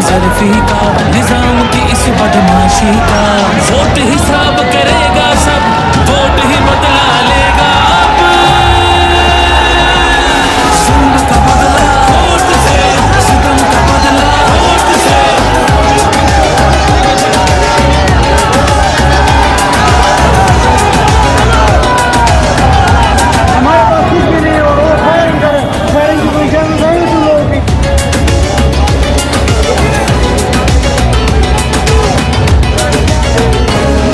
सरफी का निजाम की इस बदमाशी का वोट हिसाब करेगा सब, वोट ही बदला लेगा अब। जुल्म का बदला वोट से, सितम का बदला वोट से। हमारे पास कुछ भी नहीं और वो फायरिंग करे, फायरिंग की कोई इजाजत नहीं तुम लोगों की।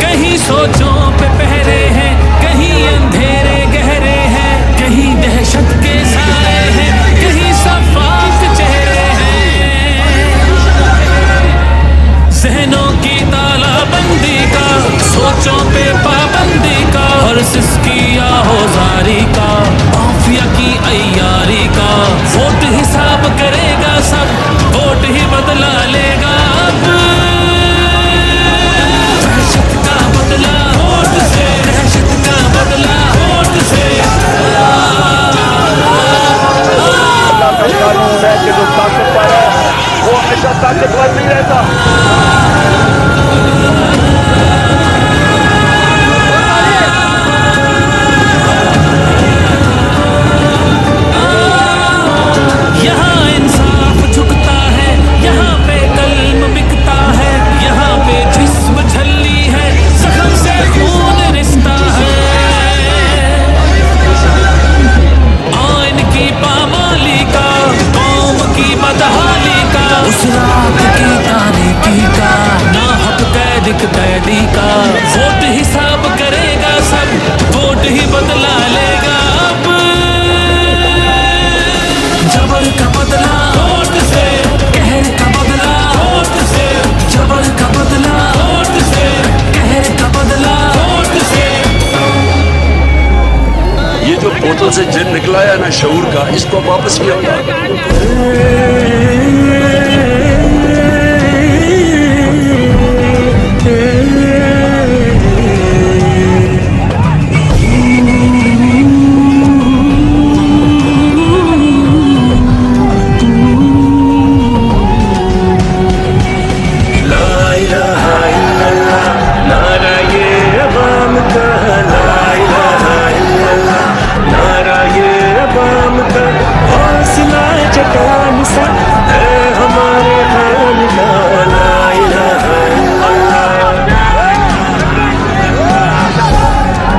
कहीं सोचों पे पहरे हैं, कहीं अंधेरे गहरे हैं, कहीं दहशत के साए हैं, कहीं सफाक चेहरे हैं। जहनों की तालाबंदी का, सोचों पे पाबंदी का, और सिसकी आहोजारी का, माफिया की अय्यारी का। वोट हिसाब करेगा सब, वोट ही बदला लेगा अब। दहशत का बदला वोट से, दहशत का बदला वोट से। कानून है कि जो ताकतवर है वो हमेशा ताकतवर नहीं रहता। यहाँ इंसाफ झुकता है, यहाँ पे कल्म बिकता है, यहाँ पे जिस्म झल्ली है, जख्म से खून रिश्ता है। आइन की पामाली का, कौम की बदहाली का, उस रात की तारीकी का, ना हक कैदी का। वोट हिसाब करेगा सब, वोट ही बदला लेगा अब। जबर का बदला वोट से, कहर का बदला वोट से। जबर का बदला वोट से, कहर का बदला वोट से। ये जो बोतल से जिन निकला है ना शऊर का, इसको वापस नहीं आता।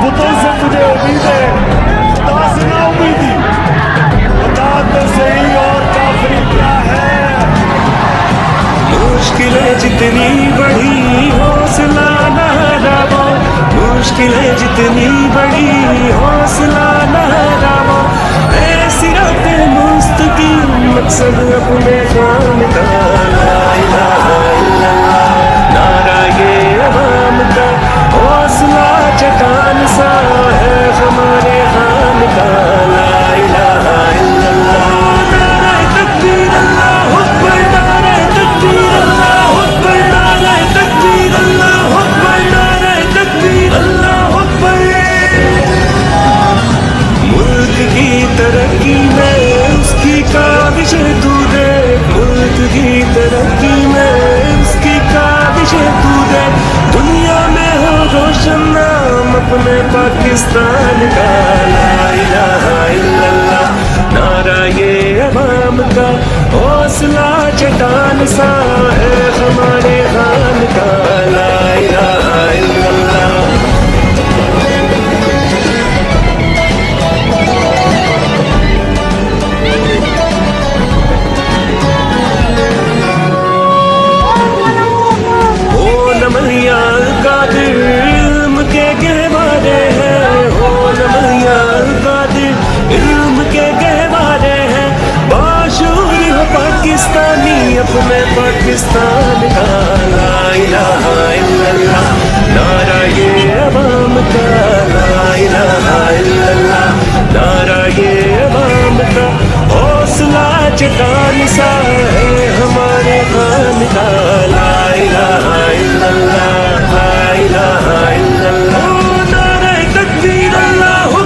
बुतों से तुझे उम्मीद है, खुदा से ना उम्मीदी। बता तो सही और काफिरी क्या है। मुश्किलें जितनी बड़ी हौसला न हारो, मुश्किलें जितनी बड़ी हौसला न हारो। ऐसी रातें मुस्तकीम मकसद अपने जान का, ला इलाहा इल्लल्लाह। नारा ये अवाम का, हौसला चट्टान सा है हमारे खान का, ला इलाहा इल्लल्लाह। नारे तकबीर अल्लाहु अकबर, नारे तकबीर अल्लाहु अकबर, नारे तकबीर अल्लाहु अकबर, नारे तकबीर अल्लाहु अकबर। मुल्क की तरक्की में उसकी काबिश तू दे, मुल्क की तरक्की में उसकी काबिश तू दे। दुनिया में हो रोशन नाम अपने पाकिस्तान का, ला इलाहा इल्लल्लाह। नारा ये अवाम का, हौसला चट्टान सा है हमारे खान का, ला इलाहा इल्लल्लाह। ओ नमलिया कादिर इल्म के गहवारे हैं, हो नमलिया में पाकिस्तान का, ला इलाहा इल्लल्लाह नारा ये अवाम का, ला इलाहा इल्लल्लाह नारा ये अवाम का, हौसला चट्टान सा है हमारे खान का, ला इलाहा इल्लल्लाह, ला इलाहा इल्लल्लाह नारा तकबीर अल्लाहु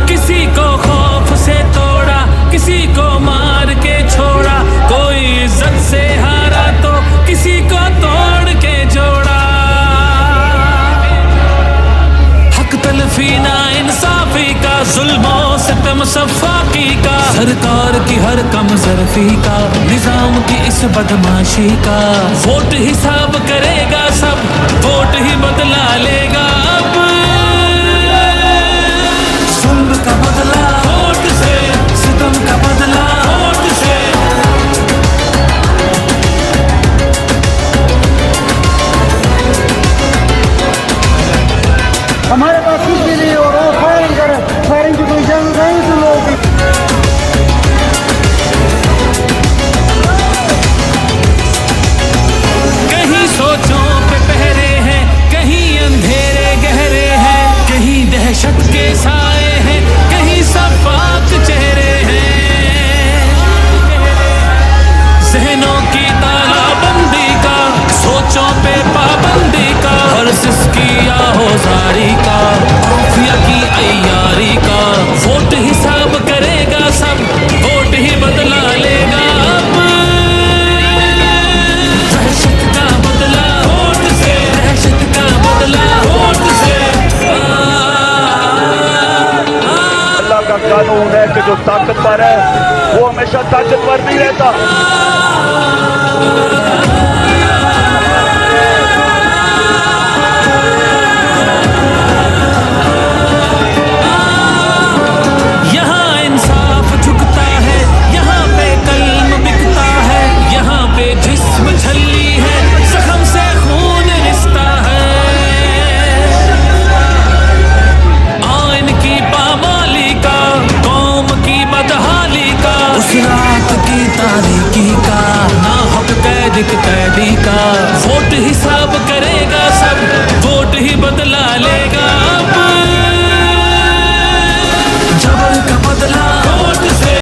किसी को खौफ से तोड़ा, किसी को मार के छोड़ा, कोई इज्जत से हारा तो किसी को तोड़ के जोड़ा। हक तलफी ना इंसाफी का, जुल्मों सितम सफाकी का, सरकार की हर कम जरफी का, निजाम की इस बदमाशी का। वोट हिसाब करेगा सब, वोट ही बदला लेगा अब। जुल्म का बदला वोट से, सितम का बदला वोट से। हमारे पास कुछ भी नहीं हो रहा, फायरिंग करें, फायरिंग की कोई जरूरत नहीं तुम लोगों की। कहीं सोचों पे पहरे हैं, कहीं अंधेरे गहरे हैं, कहीं दहशत के साए हैं, कहीं सफाक चेहरे हैं। जहनों की तालाबंदी का, सोचों पे पाबंदी का, हर सिसकी आहोजारी का, आफिया की अय्यारी का। वोट हिसाब करेगा सब, वोट ही बदला लेगा अब। दहशत का बदला वोट से, दहशत का बदला वोट से। अल्लाह का कानून है कि जो ताकतवर है वो हमेशा ताकतवर नहीं रहता।